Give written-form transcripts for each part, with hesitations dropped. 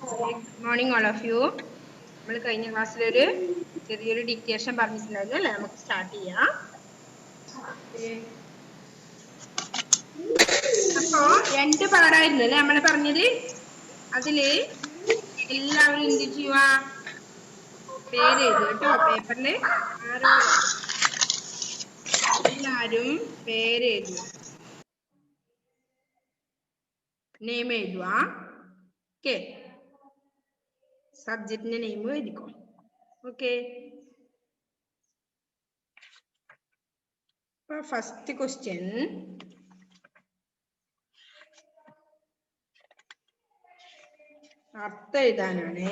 Good morning, all of you. നമ്മൾ കഴിഞ്ഞ ക്ലാസ്സിൽ ഒരു ചെറിയൊരു ഡിക്റ്റേഷൻ പറഞ്ഞിട്ടുണ്ടായിരുന്നു അല്ലേ? നമുക്ക് സ്റ്റാർട്ട് ചെയ്യാം. അപ്പോ 2 പാഠായിരുന്നു അല്ലേ നമ്മൾ പറഞ്ഞത്. അതില് എല്ലാവരും എന്ത് ചെയ്യുക? പേര് എഴുതുക കേട്ടോ പേപ്പറില്. എല്ലാരും പേര് എഴുതുക, നെയിം എഴുതുക. ഓക്കെ, സബ്ജക്റ്റിന്റെ നെയിം എഴുതിക്കോ. ഓക്കെ, ഫസ്റ്റ് ക്വസ്റ്റ്യൻ അർത്ഥം എഴുതാനാണ്.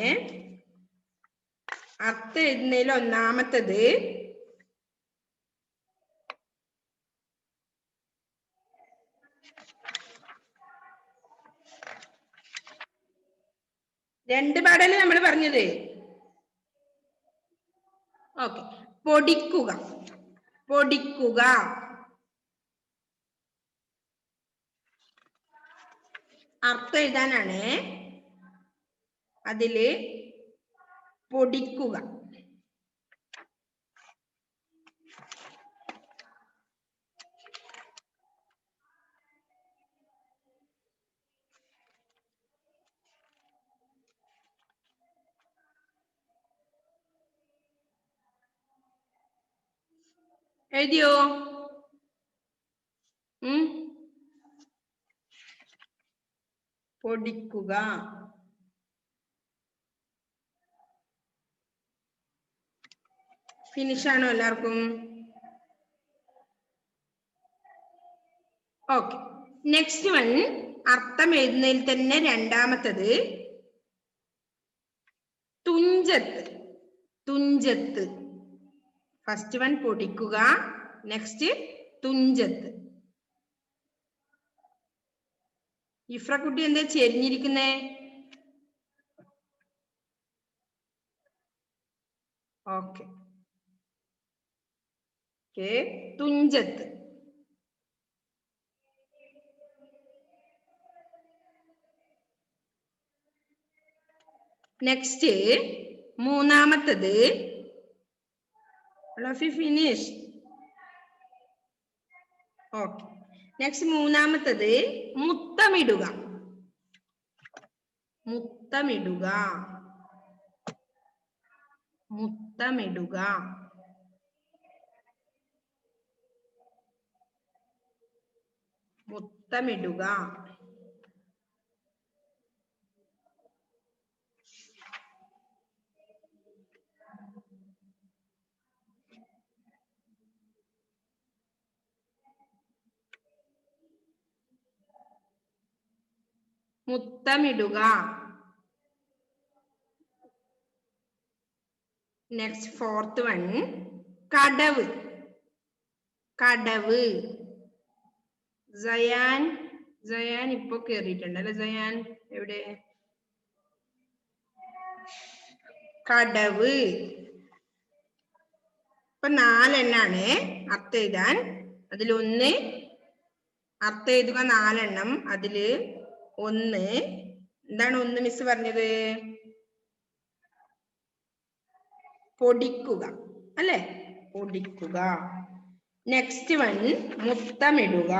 അർത്ഥം എഴുതുന്നതിൽ ഒന്നാമത്തത് രണ്ട് പാടല്ലേ നമ്മൾ പറഞ്ഞത്. ഓക്കെ, പൊടിക്കുക. പൊടിക്കുക, അർത്ഥം എഴുതാനാണ്. അതില് പൊടിക്കുക. എഴുതിയോ? പൊടിക്കുക. ഫിനിഷ് ആണോ എല്ലാവർക്കും? ഓക്കെ, നെക്സ്റ്റ് വൺ അർത്ഥം എഴുതുന്നതിൽ തന്നെ രണ്ടാമത്തത് തുഞ്ചത്ത്. തുഞ്ചത്ത്. ഫസ്റ്റ് വൺ പൊടിക്കുക, നെക്സ്റ്റ് തുഞ്ചത്ത്. ഇഫ്ര കുട്ടി എന്താ ചെരിഞ്ഞിരിക്കുന്നേ? ഓക്കെ, തുഞ്ചത്ത്. നെക്സ്റ്റ് മൂന്നാമത്തത് ഫിനിഷ്. ഓക്കെ, നെക്സ്റ്റ് മൂന്നാമത്തത് മുത്തമിടുക. മുത്തമിടുക. മുത്തമിടുക. മുത്തമിടുക. മുത്തമിടുക. നെക്സ്റ്റ് ഫോർത്ത് വൺ കടവ്. കടവ്. സയാൻ, സയാൻ ഇപ്പൊ കേറിയിട്ടുണ്ട് അല്ലെ? സയാൻ എവിടെ? കടവ്. ഇപ്പൊ 4 എണ്ണാണ് അർത്ഥം എഴുതാൻ. അതിലൊന്ന് അർത്ഥം എഴുതുക 4 എണ്ണം. അതില് ഒന്ന് എന്താണ്? ഒന്ന് മിസ് പറഞ്ഞത് പൊടിക്കുക അല്ലെ? പൊടിക്കുക. നെക്സ്റ്റ് വൺ മുത്തമിടുക.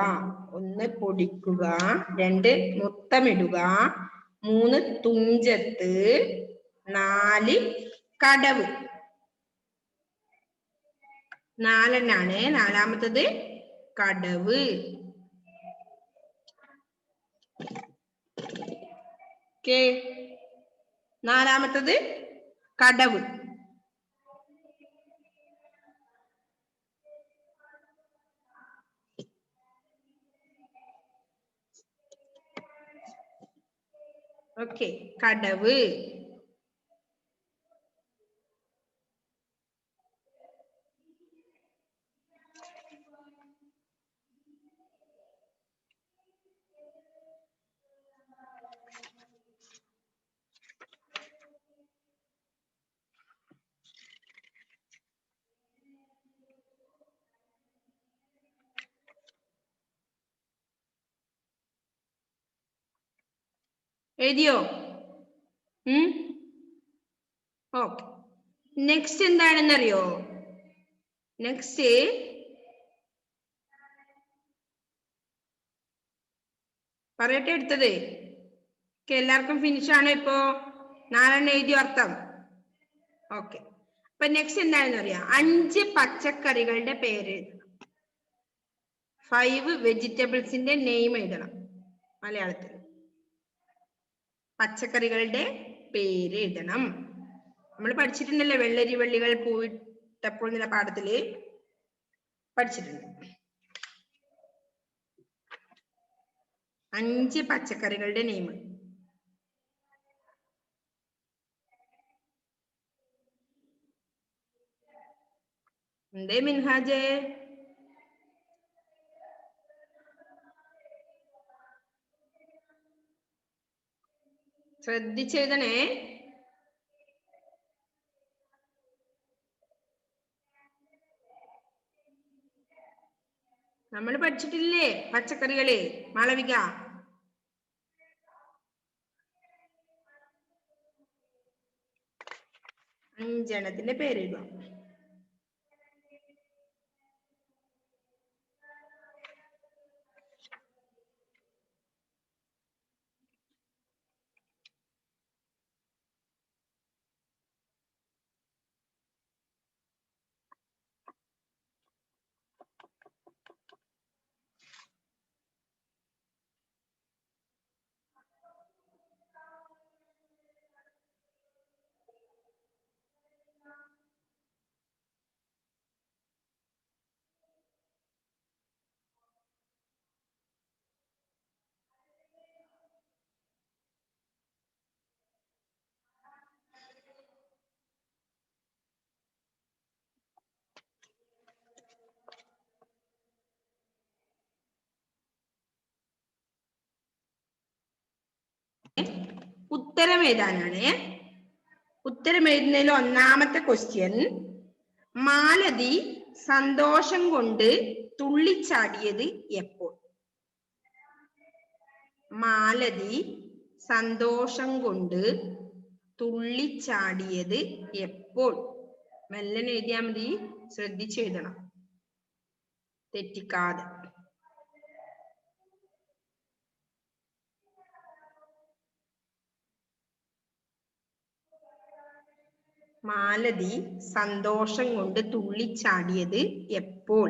ഒന്ന് പൊടിക്കുക, 2 മുത്തമിടുക, 3 തുഞ്ചത്ത്, 4 കടവ്. 4 എണ്ണാണ്. നാലാമത്തത് കടവ്. നാലാമത്തത് കടവ്. ഓക്കെ, കടവ്. എഴുതിയോ? ഓക്കെ. നെക്സ്റ്റ് എന്താണെന്നറിയോ? നെക്സ്റ്റ് പറയട്ടെ എടുത്തത്. എല്ലാവർക്കും ഫിനിഷ് ആണ് ഇപ്പോ? 4 എഴുതിയോ അർത്ഥം? ഓക്കെ. അപ്പൊ നെക്സ്റ്റ് എന്താണെന്ന് അറിയാം? 5 പച്ചക്കറികളുടെ പേര് എഴുതണം. 5 വെജിറ്റബിൾസിന്റെ നെയിം എഴുതണം മലയാളത്തിൽ. പച്ചക്കറികളുടെ പേര് എഴുതണം. നമ്മൾ പഠിച്ചിട്ടുണ്ടല്ലേ, വെള്ളരി വള്ളികൾ പൂവിട്ടപ്പോൾ എന്നുള്ള പാഠത്തില് പഠിച്ചിട്ടുണ്ട്. 5 പച്ചക്കറികളുടെ നെയിം. എന്തേ മിൻഹാജേ? ശ്രദ്ധിച്ചെഴുതണേ. നമ്മൾ പഠിച്ചിട്ടില്ലേ പച്ചക്കറികള് മാളവിക? 5 എണ്ണത്തിന്റെ പേര് എഴുതാം. ഉത്തരം എഴുതാനാണ്. ഉത്തരം എഴുതുന്നതിൽ ഒന്നാമത്തെ ക്വസ്റ്റ്യൻ, മാലതി സന്തോഷം കൊണ്ട് തുള്ളിച്ചാടിയത് എപ്പോൾ? മാലതി സന്തോഷം കൊണ്ട് തുള്ളിച്ചാടിയത് എപ്പോൾ? മെല്ലനെ എഴുതിയാൽ മതി, ശ്രദ്ധിച്ചെഴുതണം, തെറ്റിക്കാതെ. മാലതി സന്തോഷം കൊണ്ട് തുള്ളിച്ചാടിയത് എപ്പോൾ?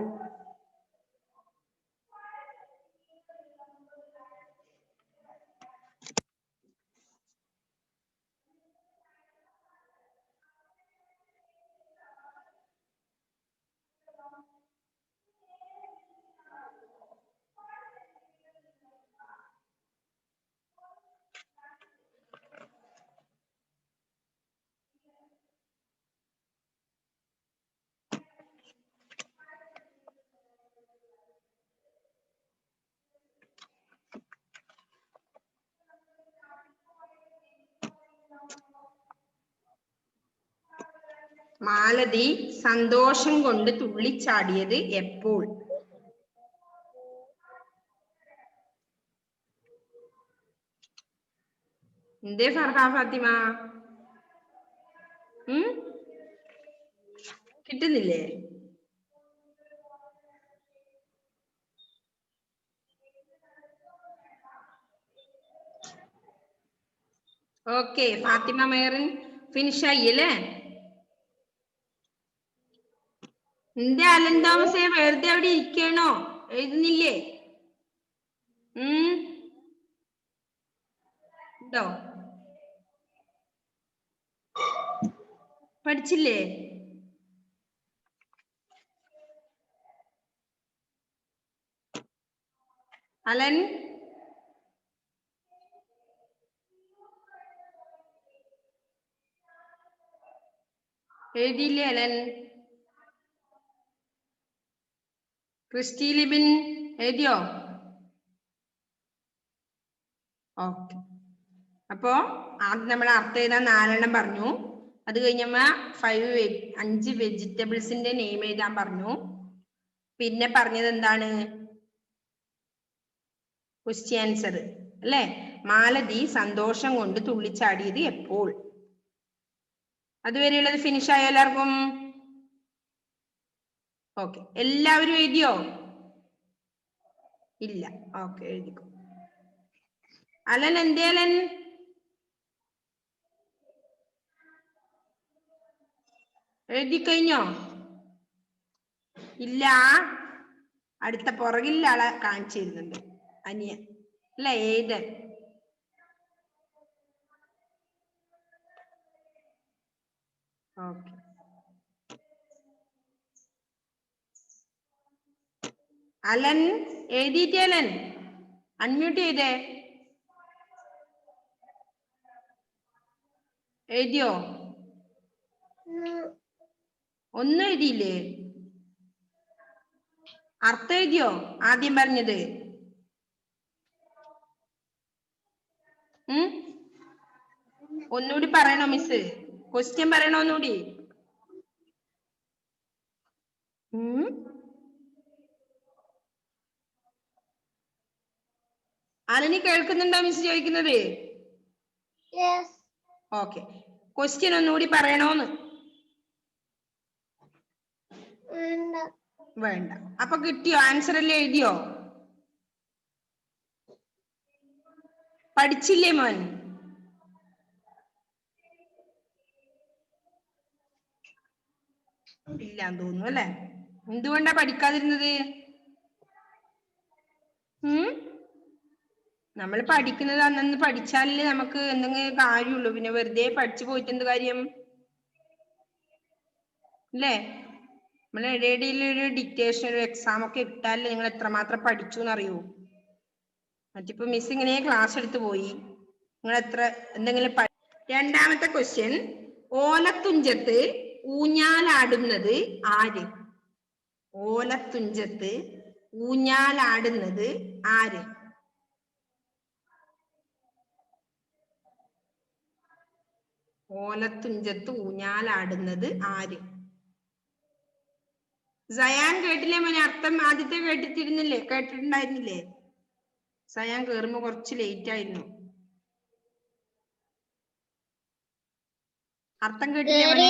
മാലതി സന്തോഷം കൊണ്ട് തുള്ളിച്ചാടിയത് എപ്പോൾ? എന്തേ ഫർഹ ഫാത്തിമ? കിട്ടുന്നില്ലേ? ഓക്കെ, ഫാത്തിമ മേറിൻ ഫിനിഷ് ആയി അല്ലേ? എന്റെ അലൻ തോമസേ വെറുതെ അവിടെ ഇരിക്കണോ? എഴുതുന്നില്ലേ? ഉണ്ടോ? പഠിച്ചില്ലേ? അലൻ എഴുതിയില്ലേ? അലൻ? ക്രിസ്റ്റി ലിബിൻ എഴുതിയോ? ഓക്കെ. അപ്പോ ആദ്യം നമ്മൾ അർത്ഥം എഴുതാൻ 4 എണ്ണം പറഞ്ഞു. അത് കഴിഞ്ഞമ്മ 5 വെജിറ്റബിൾസിന്റെ നെയിം എഴുതാൻ പറഞ്ഞു. പിന്നെ പറഞ്ഞത് എന്താണ്? ക്വസ്റ്റ്യൻ ആൻസർ അല്ലേ? മാലതി സന്തോഷം കൊണ്ട് തുള്ളിച്ചാടിയത് എപ്പോൾ? അതുവരെയുള്ളത് ഫിനിഷ് ആയോ എല്ലാവർക്കും? ഓക്കെ, എല്ലാവരും എഴുതിയോ? ഇല്ല. ഓക്കെ, എഴുതിക്കോ. അലൻ എന്തേ അലൻ? എഴുതി കഴിഞ്ഞോ? ഇല്ല. അടുത്ത പുറകിൽ ആളെ കാണിച്ചിരുന്നുണ്ട്, അനിയൻ അല്ല ഏതൻ. ഓക്കെ, അലൻ എഴുതിയിട്ട് അലൻ അൺമ്യൂട്ട് ചെയ്തേ. എഴുതിയോ? ഒന്നും എഴുതിയില്ലേ? അർത്ഥം എഴുതിയോ ആദ്യം പറഞ്ഞത്? ഒന്നുകൂടി പറയണോ മിസ്? ക്വസ്റ്റ്യൻ പറയണോ ഒന്നുകൂടി? അലനി കേൾക്കുന്നുണ്ടോ മിസ് ചോദിക്കുന്നത്? ഓക്കെ, ക്വസ്റ്റ്യൻ ഒന്നുകൂടി പറയണോന്ന്? വേണ്ട. അപ്പൊ കിട്ടിയോ? ആൻസർ എല്ലാം എഴുതിയോ? പഠിച്ചില്ലേ മോൻ? ഇല്ലാന്ന് തോന്നുന്നു അല്ലെ? എന്തുകൊണ്ടാ പഠിക്കാതിരുന്നത്? നമ്മൾ പഠിക്കുന്നത് അന്നന്ന് പഠിച്ചാലേ നമുക്ക് എന്തെങ്കിലും കാര്യമുള്ളൂ. പിന്നെ വെറുതെ പഠിച്ചു പോയിട്ട് എന്ത് കാര്യം അല്ലേ? നമ്മൾ ഇടയിൽ ഒരു ഡിക്റ്റേഷൻ, ഒരു എക്സാം ഒക്കെ ഇട്ടാലേ നിങ്ങൾ എത്രമാത്രം പഠിച്ചു എന്നറിയൂ. മറ്റിപ്പോ മിസ് ഇങ്ങനെ ക്ലാസ് എടുത്ത് പോയി, നിങ്ങൾ എത്ര എന്തെങ്കിലും. രണ്ടാമത്തെ ക്വസ്റ്റ്യൻ, ഓലത്തുഞ്ചത്ത് ഊഞ്ഞാലാടുന്നത് ആര്? ഓലത്തുഞ്ചത്ത് ഊഞ്ഞാലാടുന്നത് ആര്? ഓലത്തുഞ്ചത്ത് ഊഞ്ഞാലാടുന്നത് ആര്? സയാൻ കേട്ടില്ലേ മോനെ? അർത്ഥം ആദ്യത്തെ കേട്ടിട്ടുണ്ടായിരുന്നില്ലേ? സയാൻ കേറുമ്പോ കുറച്ച് ലേറ്റ് ആയിരുന്നു. അർത്ഥം കേട്ടില്ലേ മോനെ?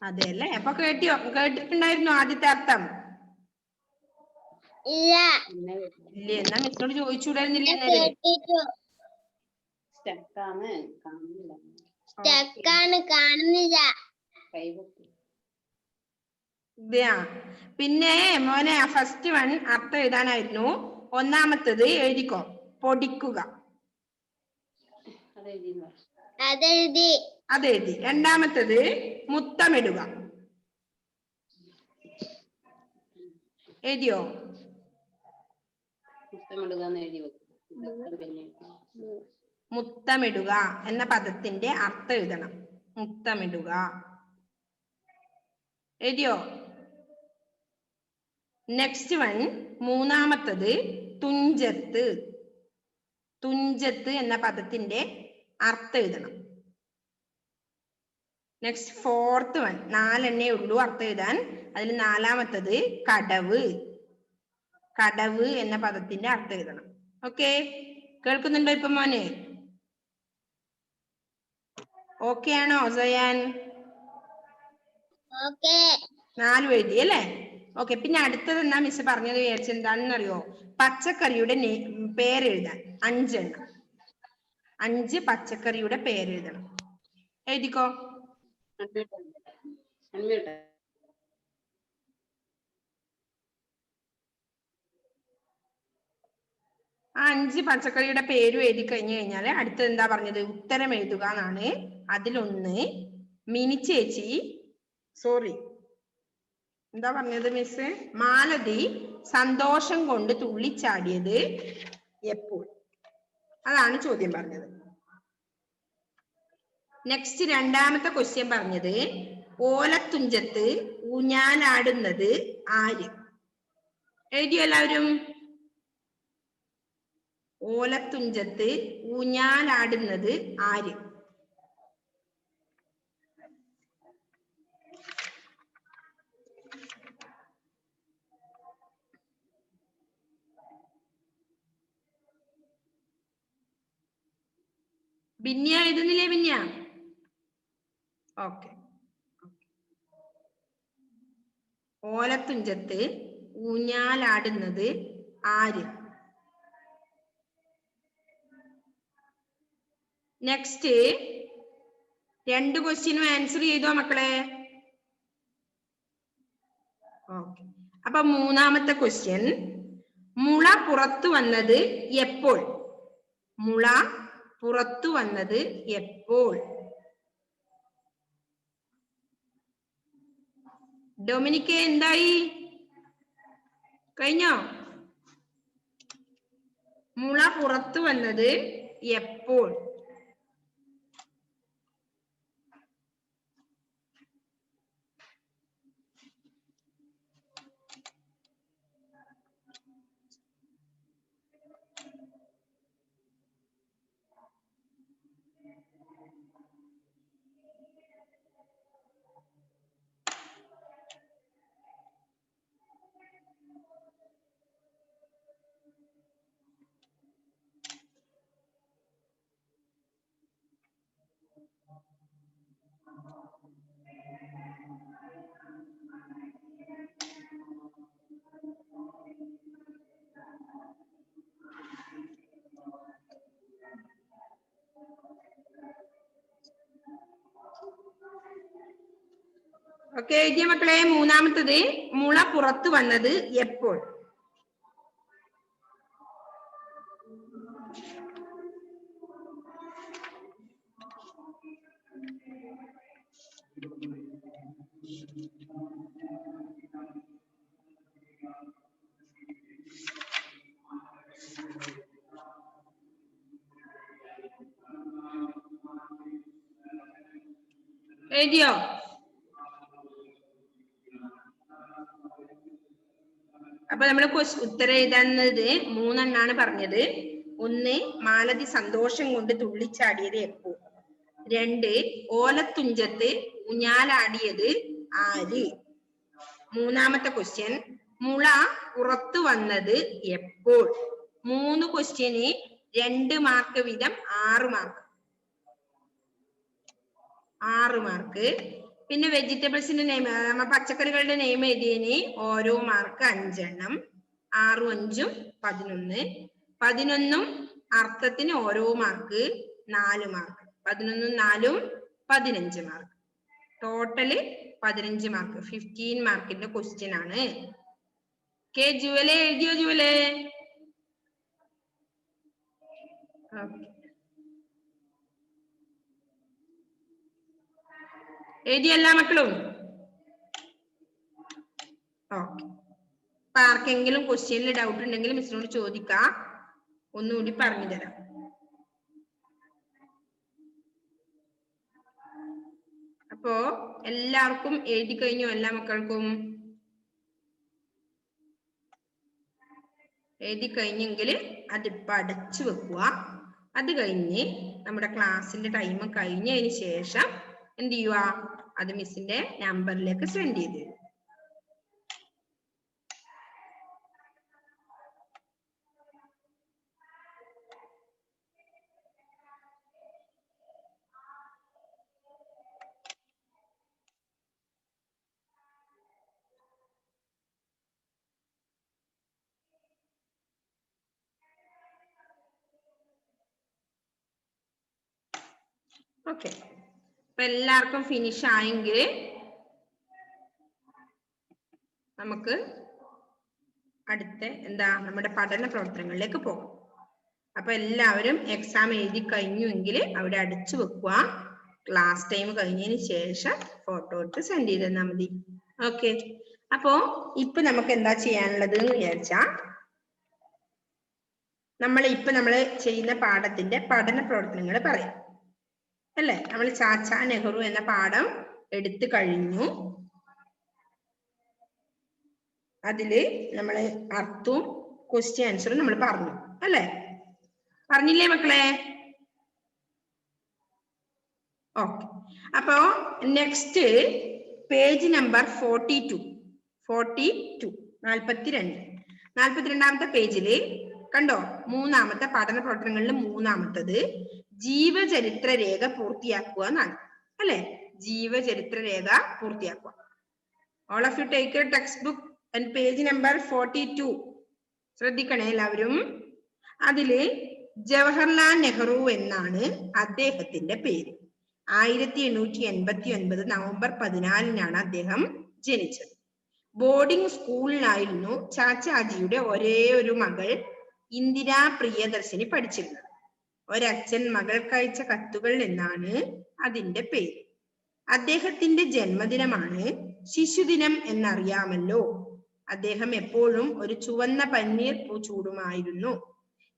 അതെ അല്ലേ? അപ്പൊ കേട്ടിട്ടുണ്ടായിരുന്നു ആദ്യത്തെ അർത്ഥം? ഇല്ലേ? എന്നാ മിസ്സിനോട് ചോദിച്ചുകൂടായിരുന്നില്ലേ? പിന്നെ മോനെ ഫസ്റ്റ് വൺ അർത്ഥം എഴുതാനായിരുന്നു. ഒന്നാമത്തത് എഴുതിക്കോ, പൊടിക്കുക. അതെഴുതി. രണ്ടാമത്തത് മുത്തമിടുക. എഴുതിയോ? മുത്തമിടുക എന്ന പദത്തിന്റെ അർത്ഥം എഴുതണം. മുത്തമിടുക എഴുതിയോ? നെക്സ്റ്റ് വൺ മൂന്നാമത്തത് തുഞ്ചത്ത്. തുഞ്ചത്ത് എന്ന പദത്തിന്റെ അർത്ഥം എഴുതണം. നെക്സ്റ്റ് ഫോർത്ത് വൺ, 4 എണ്ണേ ഉള്ളൂ അർത്ഥം എഴുതാൻ. അതിൽ നാലാമത്തത് കടവ്. കടവ് എന്ന പദത്തിന്റെ അർത്ഥം എഴുതണം. ഓക്കെ, കേൾക്കുന്നുണ്ടോ ഇപ്പൊ മോനെ? ഓക്കെ ആണോ സയാൻ? 4 എഴുതി അല്ലേ? ഓക്കെ, പിന്നെ അടുത്തത് എന്നാ മിസ് പറഞ്ഞത് വിചാരിച്ച എന്താണെന്ന് അറിയോ? പച്ചക്കറിയുടെ പേരെഴുതാൻ 5 എണ്ണം. 5 പച്ചക്കറിയുടെ പേരെഴുതണം. എഴുതിക്കോ. ആ 5 പച്ചക്കറിയുടെ പേരും എഴുതി കഴിഞ്ഞു കഴിഞ്ഞാൽ അടുത്തത് എന്താ പറഞ്ഞത്? ഉത്തരം എഴുതുക എന്നാണ്. അതിലൊന്ന് മിനി ചേച്ചി, സോറി എന്താ പറഞ്ഞത് മിസ്? മാലതി സന്തോഷം കൊണ്ട് തുള്ളിച്ചാടിയത് എപ്പോൾ? അതാണ് ചോദ്യം പറഞ്ഞത്. നെക്സ്റ്റ് രണ്ടാമത്തെ ക്വസ്റ്റ്യൻ പറഞ്ഞത് ഓലത്തുഞ്ചത്ത് ഊഞ്ഞാലാടുന്നത് ആര്? എഴുതിയോ എല്ലാവരും? ഓലത്തുഞ്ചത്ത് ഊഞ്ഞാലാടുന്നത് ആര്? ബിന്യ എഴുതുന്നില്ലേ ബിന്യ? ഓക്കെ. ഓലത്തുഞ്ചത്ത് ഊഞ്ഞാലാടുന്നത് ആര്? നെക്സ്റ്റ് 2 ക്വസ്റ്റ്യനും ആൻസർ ചെയ്തോ മക്കളെ? ഓക്കെ. അപ്പൊ 3ാമത്തെ ക്വസ്റ്റ്യൻ, മുള പുറത്തു വന്നത് എപ്പോൾ? മുള പുറത്തു വന്നത് എപ്പോൾ? ഡൊമിനിക്ക് എന്തായി? കഴിഞ്ഞോ? മുള പുറത്തു വന്നത് എപ്പോൾ? ഓക്കെ എഴുതിയ മക്കളെ? 3ാമത്തത്, മുള പുറത്തു വന്നത് എപ്പോൾ? എഴുതിയോ? അപ്പൊ നമ്മള് ഉത്തരം എഴുതാന്നത് 3 എണ്ണാണ് പറഞ്ഞത്. 1, മാലതി സന്തോഷം കൊണ്ട് തുള്ളിച്ചാടിയത് എപ്പോൾ? 2, ഓലത്തുഞ്ചത്ത് ഊഞ്ഞാലാടിയത് ആര്? 3ാമത്തെ ക്വസ്റ്റ്യൻ, മുള പുറത്തു വന്നത് എപ്പോൾ? 3 ക്വസ്റ്റ്യന് 2 മാർക്ക് വീതം 6 മാർക്ക്. 6 മാർക്ക്. പിന്നെ വെജിറ്റബിൾസിന്റെ നെയിം, പച്ചക്കറികളുടെ നെയിം എഴുതിയതിന് ഓരോ മാർക്ക് 5 എണ്ണം. 6ഉം 5ഉം 11. 11ഉം അർത്ഥത്തിന് ഓരോ മാർക്ക് 4 മാർക്ക്. 11ഉം 4ഉം 15 മാർക്ക്. Total 15 mark. 15 മാർക്കിന്റെ ക്വസ്റ്റ്യൻ ആണ്. ജുവലെ എഴുതിയോ? ജുവലെ എഴുതിയ എല്ലാ മക്കളും? ഓക്കെ. അപ്പൊ ആർക്കെങ്കിലും ക്വസ്റ്റ്യനിൽ ഡൗട്ട് ഉണ്ടെങ്കിൽ മിസ്സിനോട് ചോദിക്കാം, ഒന്നുകൂടി പറഞ്ഞു തരാം. അപ്പോ എല്ലാവർക്കും എഴുതി കഴിഞ്ഞു? എല്ലാ മക്കൾക്കും എഴുതി കഴിഞ്ഞെങ്കിൽ അതിപ്പോ അടച്ചു വെക്കുക. അത് കഴിഞ്ഞ് നമ്മുടെ ക്ലാസ്സിന്റെ ടൈം കഴിഞ്ഞതിന് ശേഷം എന്ത് ചെയ്യുക? അത് മിസ്സിന്റെ നമ്പറിലേക്ക് സെൻഡ് ചെയ്ത് തരും. ഓക്കെ. അപ്പൊ എല്ലാവർക്കും ഫിനിഷ് ആയെങ്കിൽ നമുക്ക് അടുത്ത നമ്മുടെ പഠന പ്രവർത്തനങ്ങളിലേക്ക് പോകാം. അപ്പൊ എല്ലാവരും എക്സാം എഴുതി കഴിഞ്ഞുവെങ്കിൽ അവിടെ അടിച്ചു വെക്കുക. ക്ലാസ് ടൈം കഴിഞ്ഞതിന് ശേഷം ഫോട്ടോ എടുത്ത് സെൻഡ് ചെയ്ത് തന്നാൽ മതി. ഓക്കെ. അപ്പോ ഇപ്പൊ നമുക്ക് എന്താ ചെയ്യാനുള്ളത് എന്ന് വിചാരിച്ചാ, നമ്മൾ ചെയ്യുന്ന പാഠത്തിന്റെ പഠന പ്രവർത്തനങ്ങൾ പറയാം അല്ലേ? നമ്മൾ ചാച്ചാ നെഹ്റു എന്ന പാഠം എടുത്തു കഴിഞ്ഞു. അതില് നമ്മൾ അർത്ഥവും ക്വസ്റ്റ്യൻ ആൻസറും നമ്മൾ പറഞ്ഞു അല്ലേ? പറഞ്ഞില്ലേ മക്കളെ? ഓക്കെ. അപ്പോ നെക്സ്റ്റ് പേജ് നമ്പർ 42 42ാമത്തെ പേജില് കണ്ടോ? 3ാമത്തെ പഠന പ്രവർത്തനങ്ങളിൽ 3ാമത്തത് ജീവചരിത്ര രേഖ പൂർത്തിയാക്കുക എന്നാണ്, അല്ലെ? ജീവചരിത്ര രേഖ പൂർത്തിയാക്കുക. All of you take A text book and page number 42. ശ്രദ്ധിക്കണേ എല്ലാവരും. അതില് ജവഹർലാൽ നെഹ്റു എന്നാണ് അദ്ദേഹത്തിന്റെ പേര്. 1889 നവംബർ 14 അദ്ദേഹം ജനിച്ചത്. ബോർഡിംഗ് സ്കൂളിലായിരുന്നു ചാച്ചാജിയുടെ ഒരേ ഒരു മകൾ ഇന്ദിരാ പ്രിയദർശിനി പഠിച്ചിരുന്നത്. ഒരച്ഛൻ മകൾക്കയച്ച കത്തുകൾ എന്നാണ് അതിന്റെ പേര്. അദ്ദേഹത്തിന്റെ ജന്മദിനമാണ് ശിശുദിനം എന്നറിയാമല്ലോ. അദ്ദേഹം എപ്പോഴും ഒരു ചുവന്ന പന്നീർ പൂ ചൂടുമായിരുന്നു.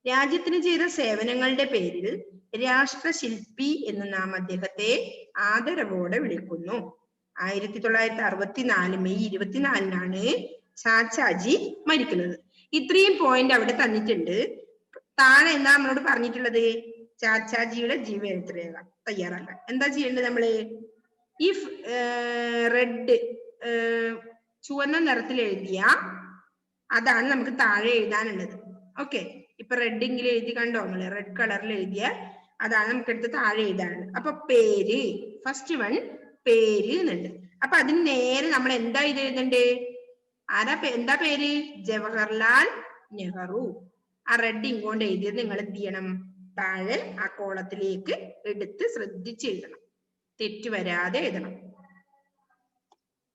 രാജ്യത്തിന് ചെയ്ത സേവനങ്ങളുടെ പേരിൽ രാഷ്ട്രശില്പി എന്ന് നാം അദ്ദേഹത്തെ ആദരവോടെ വിളിക്കുന്നു. 1964 മെയ് 24 ചാച്ചാജി മരിക്കുന്നത്. ഇത്രയും പോയിന്റ് അവിടെ തന്നിട്ടുണ്ട്. താഴെ എന്താ നമ്മളോട് പറഞ്ഞിട്ടുള്ളത്? ചാച്ചാജിയുടെ ജീവചരിത്ര രേഖ തയ്യാറാക്കാൻ എന്താ ചെയ്യേണ്ടത്? നമ്മള് ഈ റെഡ് ചുവന്ന നിറത്തിൽ എഴുതിയ അതാണ് നമുക്ക് താഴെ എഴുതാനുള്ളത്. ഓക്കെ, ഇപ്പൊ റെഡിങ്ങിൽ എഴുതി കണ്ടോ നമ്മള്? റെഡ് കളറിൽ എഴുതിയ അതാണ് നമുക്ക് എടുത്ത് താഴെ എഴുതാനുള്ളത്. അപ്പൊ പേര്, ഫസ്റ്റ് വൺ പേര് എന്നുണ്ട്. അപ്പൊ അതിന് നേരെ നമ്മൾ എന്താ ഇത് എഴുതണ്ട്? എന്താ പേര്? ജവഹർലാൽ നെഹ്റു. ആ റെഡ് ഇങ്ങോട്ട് എഴുതിയത് നിങ്ങൾ എന്ത് ചെയ്യണം? താഴെ ആ കോളത്തിലേക്ക് എടുത്ത് ശ്രദ്ധിച്ച് എഴുതണം, തെറ്റ് വരാതെ എഴുതണം.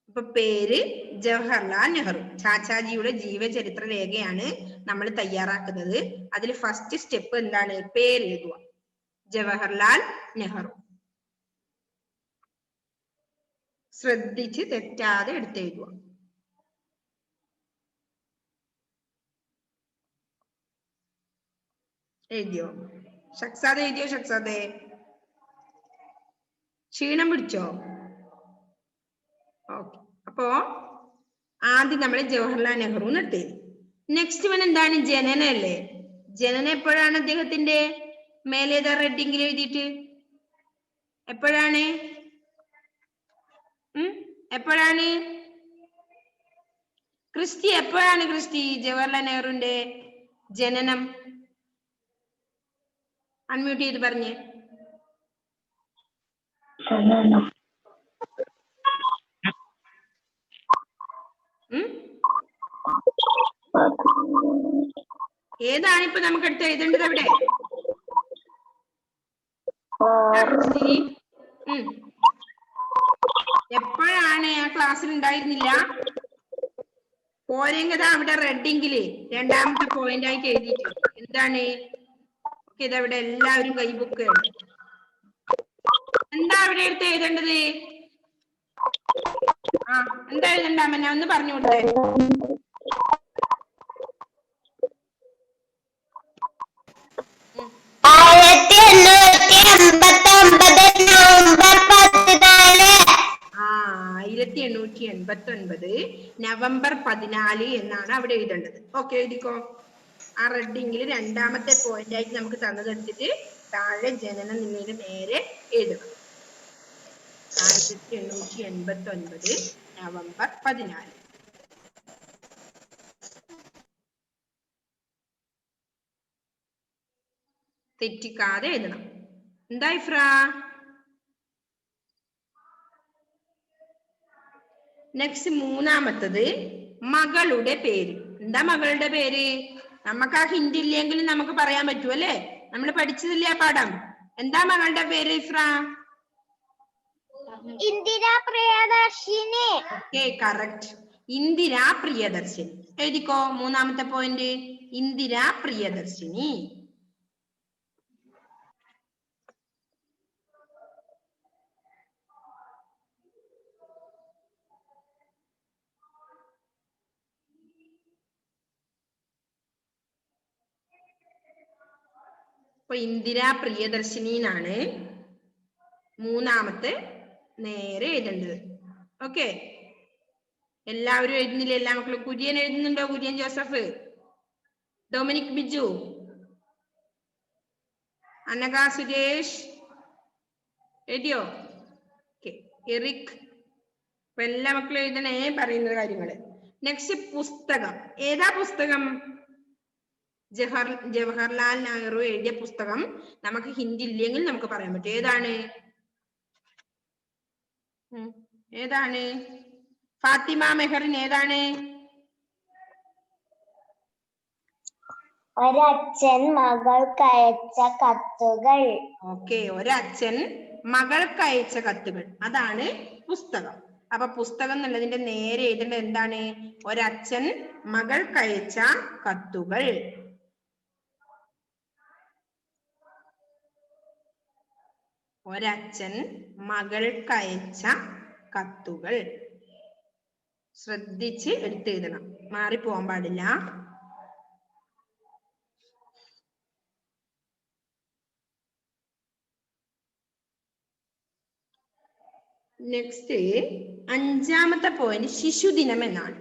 അപ്പൊ പേര് ജവഹർലാൽ നെഹ്റു. ചാച്ചാജിയുടെ ജീവചരിത്ര രേഖയാണ് നമ്മൾ തയ്യാറാക്കുന്നത്. അതിൽ ഫസ്റ്റ് സ്റ്റെപ്പ് എന്താണ്? പേര് എഴുതുക, ജവഹർലാൽ നെഹ്റു. ശ്രദ്ധിച്ച് തെറ്റാതെ എടുത്തെഴുതുക. എഴുതിയോ ഷക്സാദെ? എഴുതിയോ ഷക്സാദെ? ക്ഷീണം പിടിച്ചോ? ഓക്കെ, അപ്പോ ആദ്യം നമ്മൾ ജവഹർലാൽ നെഹ്റു നിർത്തി. നെക്സ്റ്റ് വൺ എന്താണ്? ജനന അല്ലേ? ജനനം എപ്പോഴാണ് അദ്ദേഹത്തിന്റെ? മേലേതാ റെഡിങ്ങിൽ എഴുതിയിട്ട് എപ്പോഴാണ്? എപ്പോഴാണ് ക്രിസ്റ്റി? എപ്പോഴാണ് ക്രിസ്റ്റി ജവഹർലാൽ നെഹ്റുവിന്റെ ജനനം? അൺമ്യൂട്ട് ചെയ്ത് പറഞ്ഞേ. ഏതാണ് ഇപ്പൊ നമുക്ക് എടുത്ത് എഴുതേണ്ടത്? അവിടെ എപ്പോഴാണ്? ആ ക്ലാസ്സിൽ ഉണ്ടായിരുന്നില്ല. പോരെങ്കത അവിടെ റെഡിങ്ങില് രണ്ടാമത്തെ പോയിന്റ് ആയിട്ട് എഴുതിയിട്ടുണ്ട്. എന്താണ്? ഇതവിടെ എല്ലാവരും കൈബുക്കാണ്. എന്താ അവിടെ എടുത്ത് എഴുതേണ്ടത്? എന്താ എഴുതണ്ടാമ? ഒന്ന് പറഞ്ഞു കൊടുത്തേ. നവംബർ 14 എന്നാണ് അവിടെ എഴുതേണ്ടത്. ഓക്കെ, എഴുതിക്കോ. ആ റെഡിങ്ങിൽ രണ്ടാമത്തെ പോയിന്റ് ആയിട്ട് നമുക്ക് തന്നതെടുത്തിട്ട് താഴെ ജനനം നിന്നതിന് നേരെ എഴുതണം. 1889 നവംബർ 14. തെറ്റിക്കാതെ എഴുതണം. എന്താ ഇഫ്ര? നെക്സ്റ്റ് മൂന്നാമത്തത് മകളുടെ പേര്. എന്താ മകളുടെ പേര്? നമുക്ക് ആ ഹിന്റ് ഇല്ലെങ്കിലും നമുക്ക് പറയാൻ പറ്റും അല്ലേ? നമ്മൾ പഠിച്ചതില്ലേ ആ പാഠം? എന്താ മകളുടെ പേര് ഇഫ്ര? ഇന്ദിരാ പ്രിയദർശിനി. Okay, correct. ഇന്ദിരാ പ്രിയദർശിനി എഴുതിക്കോ. മൂന്നാമത്തെ പോയിന്റ് ഇന്ദിരാ പ്രിയദർശിനി. അപ്പൊ ഇന്ദിരാ പ്രിയദർശിനി എന്നാണ് മൂന്നാമത്തെ നേരെ എഴുതേണ്ടത്. ഓക്കെ, എല്ലാവരും എഴുതുന്നില്ല? എല്ലാ മക്കളും. കുര്യൻ എഴുതുന്നുണ്ടോ? കുര്യൻ ജോസഫ്, ഡൊമിനിക് ബിജു, അനഘ സുരേഷ് എഴുതിയോ? എറിക്. അപ്പൊ എല്ലാ മക്കളും എഴുതണേ പറയുന്ന കാര്യങ്ങള്. നെക്സ്റ്റ് പുസ്തകം. ഏതാ പുസ്തകം? ജവഹർലാൽ നെഹ്റു എഴുതിയ പുസ്തകം നമുക്ക് ഹിന്ദി ഇല്ലെങ്കിൽ നമുക്ക് പറയാൻ പറ്റും. ഏതാണ്? ഏതാണ്? ഫാത്തിമ മെഹറിൻ ഏതാണ്? ഒരച്ഛൻ മകൾക്കയച്ച കത്തുകൾ. ഓക്കെ, ഒരച്ഛൻ മകൾക്കയച്ച കത്തുകൾ, അതാണ് പുസ്തകം. അപ്പൊ പുസ്തകം എന്നുള്ളതിന്റെ നേരെ എഴുതേണ്ടത് എന്താണ്? ഒരച്ഛൻ മകൾക്കയച്ച കത്തുകൾ. ഒരച്ഛൻ മകൾക്കയച്ച കത്തുകൾ. ശ്രദ്ധിച്ച് എടുത്തെഴുതണം, മാറിപ്പോവാൻ പാടില്ല. നെക്സ്റ്റ് 5ാമത്തെ പോയിന്റ് ശിശുദിനം എന്നാണ്.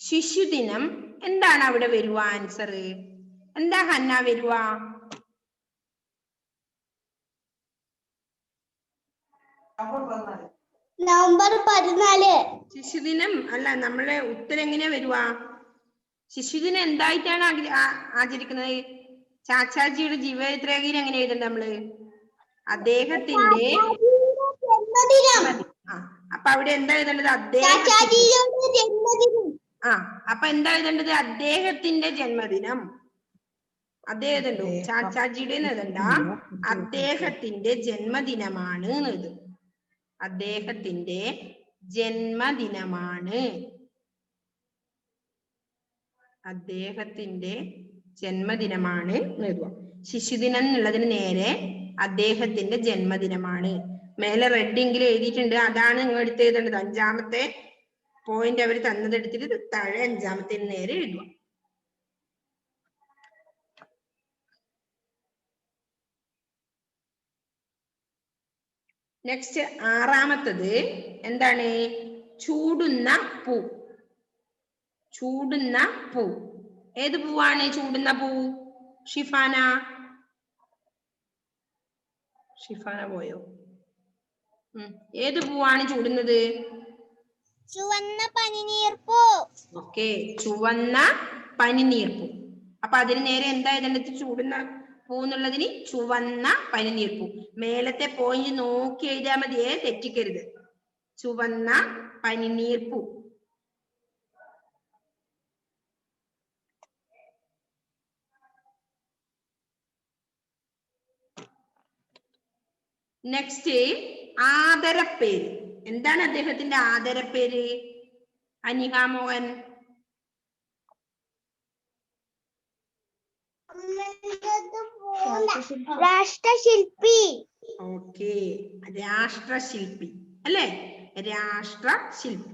ശിശുദിനം എന്താണ് അവിടെ വരുക? ആൻസർ എന്താ ഹന്ന വരുക? നവംബർ 14. ശിശുദിനം അല്ല, നമ്മളെ ഉത്തരം എങ്ങനെയാ വരുക? ശിശുദിനം എന്തായിട്ടാണ് ആചരിക്കുന്നത്? ചാച്ചാജിയുടെ ജീവചരിത്രരേഖയിൽ എങ്ങനെ എഴുതണ്ട നമ്മള്? അദ്ദേഹത്തിന്റെ അപ്പൊ അവിടെ എന്താ എഴുതേണ്ടത്? അപ്പൊ എന്താ എഴുതേണ്ടത്? അദ്ദേഹത്തിന്റെ ജന്മദിനം. അദ്ദേഹം എഴുതണ്ടോ? ചാച്ചാജിയുടെ എഴുതണ്ട, അദ്ദേഹത്തിന്റെ ജന്മദിനമാണ് എഴുതും. അദ്ദേഹത്തിന്റെ ജന്മദിനമാണ്. അദ്ദേഹത്തിന്റെ ജന്മദിനമാണ് എഴുതുക. ശിശുദിനം എന്നുള്ളതിന് നേരെ അദ്ദേഹത്തിന്റെ ജന്മദിനമാണ്. മേലെ റെഡിങ്കിൽ എഴുതിയിട്ടുണ്ട്, അതാണ് നിങ്ങൾ എടുത്ത് എഴുതേണ്ടത്. 5ാമത്തെ പോയിന്റ് അവർ തന്നത് എടുത്തിട്ട് താഴെ 5ാമത്തിന് നേരെ എഴുതുക. നെക്സ്റ്റ് 6ാമത്തത് എന്താണ്? ചൂടുന്ന പൂ. ചൂടുന്ന പൂ ഏത് പൂവാണ്? ചൂടുന്ന പൂ ഷിഫാന. ഷിഫാന പോയോ? ഏത് പൂവാണ് ചൂടുന്നത്? ചുവന്ന പനിനീർപ്പൂ. ഓക്കെ, ചുവന്ന പനിനീർപ്പൂ. അപ്പൊ അതിന് നേരെ എന്താ എഴുതേണ്ടത്? ചൂടുന്ന പൂ എന്നുള്ളതിന് ചുവന്ന പനിനീർപ്പൂ. മേലത്തെ പോയിന്റ് നോക്കി എഴുതിയാൽ മതിയേ, തെറ്റിക്കരുത്. ചുവന്ന പനിനീർപ്പൂ. നെക്സ്റ്റ് ആദരപ്പേര്. എന്താണ് അദ്ദേഹത്തിന്റെ ആദരപ്പേര്? അനിക മോഹൻ. രാഷ്ട്രശില്പി. ഓക്കെ, രാഷ്ട്രശില്പി അല്ലേ? രാഷ്ട്രശില്പി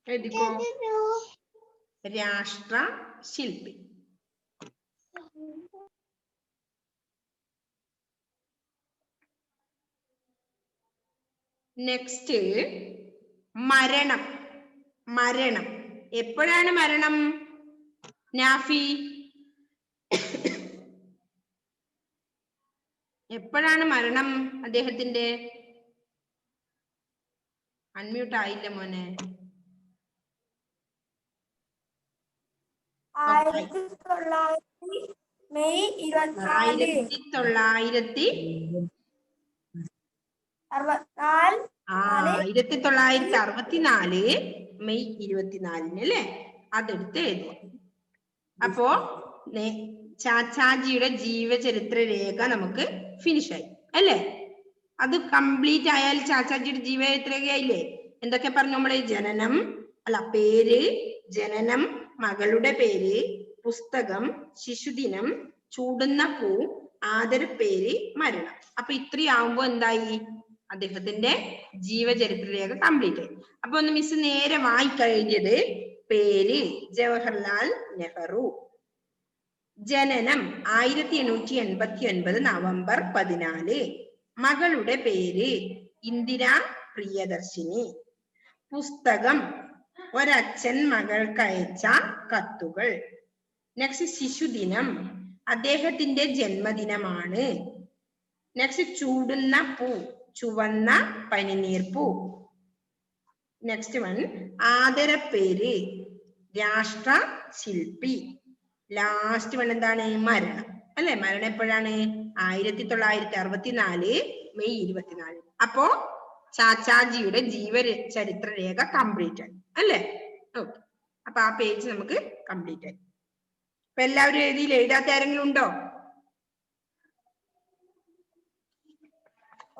എഴുതിക്കോ, രാഷ്ട്രശില്പി. നെക്സ്റ്റ് മരണം. മരണം എപ്പോഴാണ് മരണം? നാഫി, എപ്പോഴാണ് മരണം അദ്ദേഹത്തിന്റെ? അൺമ്യൂട്ട് ആയില്ല മോനെ. 1900 മെയ് 24. 1964 മെയ് 24 അല്ലേ? അതെടുത്ത് എഴുതുക. അപ്പോ ചാച്ചാജിയുടെ ജീവചരിത്ര രേഖ നമുക്ക് ഫിനിഷായി അല്ലേ? അത് കംപ്ലീറ്റ് ആയാൽ ചാച്ചാജിയുടെ ജീവചരിത്ര രേഖയായില്ലേ? എന്തൊക്കെ പറഞ്ഞു നമ്മള്? ജനനം അല്ല, പേര്, ജനനം, മകളുടെ പേര്, പുസ്തകം, ശിശുദിനം, ചൂടുന്ന പൂ, ആദരപ്പേര്, മരണം. അപ്പൊ ഇത്രയാവുമ്പോ എന്തായി? അദ്ദേഹത്തിന്റെ ജീവചരിത്ര രേഖ കംപ്ലീറ്റ് ആയി. അപ്പൊ ഒന്ന് മിസ് നേരെ വായിക്കഴിഞ്ഞത്. പേര് ജവഹർലാൽ നെഹ്റു. ജനനം 1889 നവംബർ 14. മകളുടെ പേര് ഇന്ദിര പ്രിയദർശിനി. പുസ്തകം ഒരച്ഛൻ മകൾക്കയച്ച കത്തുകൾ. നെക്സ്റ്റ് ശിശുദിനം അദ്ദേഹത്തിന്റെ ജന്മദിനമാണ്. നെക്സ്റ്റ് ചൂടുന്ന പൂ, ചുവന്ന പനിനീർപ്പൂ. നെക്സ്റ്റ് വൺ ആദരപ്പേര്, രാഷ്ട്ര ശില്പി. ലാസ്റ്റ് വൺ എന്താണ്? മരണം അല്ലെ? മരണം എപ്പോഴാണ്? 1964 മെയ് 24. അപ്പോ ചാച്ചാജിയുടെ ജീവചരിത്ര രേഖ കംപ്ലീറ്റ് ആയി അല്ലേ? ഓക്കെ, അപ്പൊ ആ പേജ് നമുക്ക് കംപ്ലീറ്റ് ആയി. അപ്പൊ എല്ലാവരും എഴുതാത്ത ആരെങ്കിലും ഉണ്ടോ?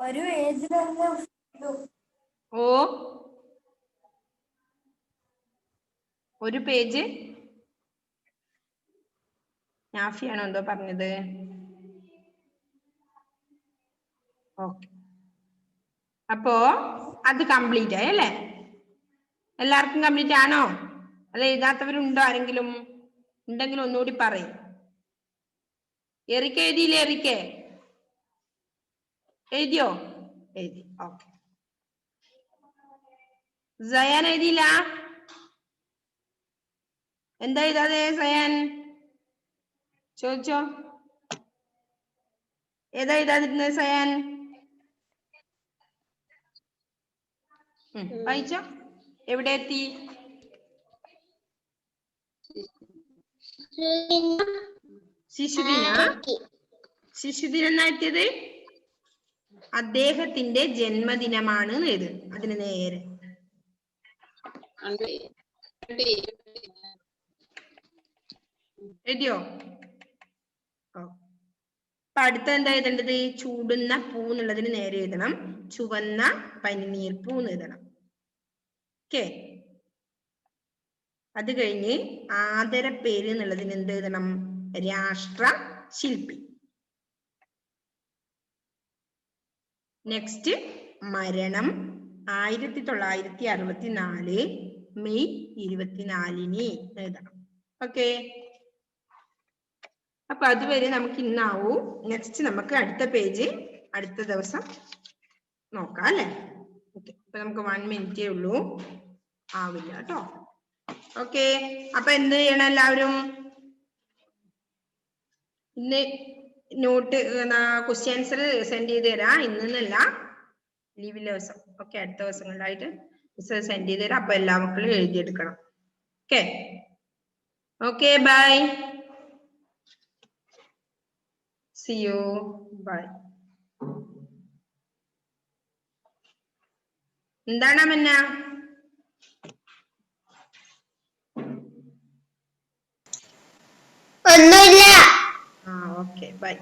ഒരു ഏജിൽ ഓ, ഒരു പേജ് നാഫിയാണോ എന്തോ പറഞ്ഞത്? ഓക്കെ, അപ്പോ അത് കംപ്ലീറ്റ് ആയി അല്ലേ? എല്ലാവർക്കും കംപ്ലീറ്റ് ആണോ? അത് എഴുതാത്തവരുണ്ടോ ആരെങ്കിലും? ഉണ്ടെങ്കിൽ ഒന്നുകൂടി പറയും. എറിക്ക എഴുതിയില്ലേ? എഴുതിയോ? എഴുതി. ഓക്കെ. സയാൻ എഴുതിയില്ല? എന്താ എഴുതാതെ സയാൻ? ചോദിച്ചോ. ഏതാ എഴുതാതിരുന്നത് സയാൻ? വായിച്ചോ. എവിടെ എത്തി? ശിശുദിനം എന്നാ എത്തിയത്? അദ്ദേഹത്തിന്റെ ജന്മദിനമാണ് എഴുത്. അതിന് നേരെ എഴുതിയോ? അപ്പൊ അടുത്ത എന്താ എഴുതേണ്ടത്? ചൂടുന്ന പൂ എന്നുള്ളതിന് നേരെ എഴുതണം. ചുവന്ന പനിനീർ പൂ എന്ന് എഴുതണം. ഓക്കെ, അത് കഴിഞ്ഞ് ആദരപ്പേര് എന്നുള്ളതിന് എന്ത് എഴുതണം? രാഷ്ട്ര ശില്പി. നെക്സ്റ്റ് മരണം 1964 മെയ് 24 എഴുതണം. ഓക്കെ, അപ്പൊ അതുവരെ നമുക്ക് ഇന്നാവൂ. നെക്സ്റ്റ് നമുക്ക് അടുത്ത പേജ് അടുത്ത ദിവസം നോക്കാം അല്ലെ? ഓക്കെ, അപ്പൊ നമുക്ക് 1 മിനിറ്റേ ഉള്ളൂ, ആവില്ല കേട്ടോ. ഓക്കെ, അപ്പൊ എന്ത് ചെയ്യണം എല്ലാവരും? ഇന്ന് നോട്ട് ക്വസ്റ്റ്യൻ ആൻസർ സെൻഡ് ചെയ്ത് തരാം. ഇന്നല്ല, ലീവില്ല ദിവസം. ഓക്കെ, അടുത്ത ദിവസങ്ങളിലായിട്ട് സെൻഡ് ചെയ്ത് തരാം. അപ്പൊ എല്ലാ മക്കളും എഴുതിയെടുക്കണം. Okay, okay, bye, see you, bye. എന്താണ് അമന്ന? ഒന്നുമില്ല. Okay, by.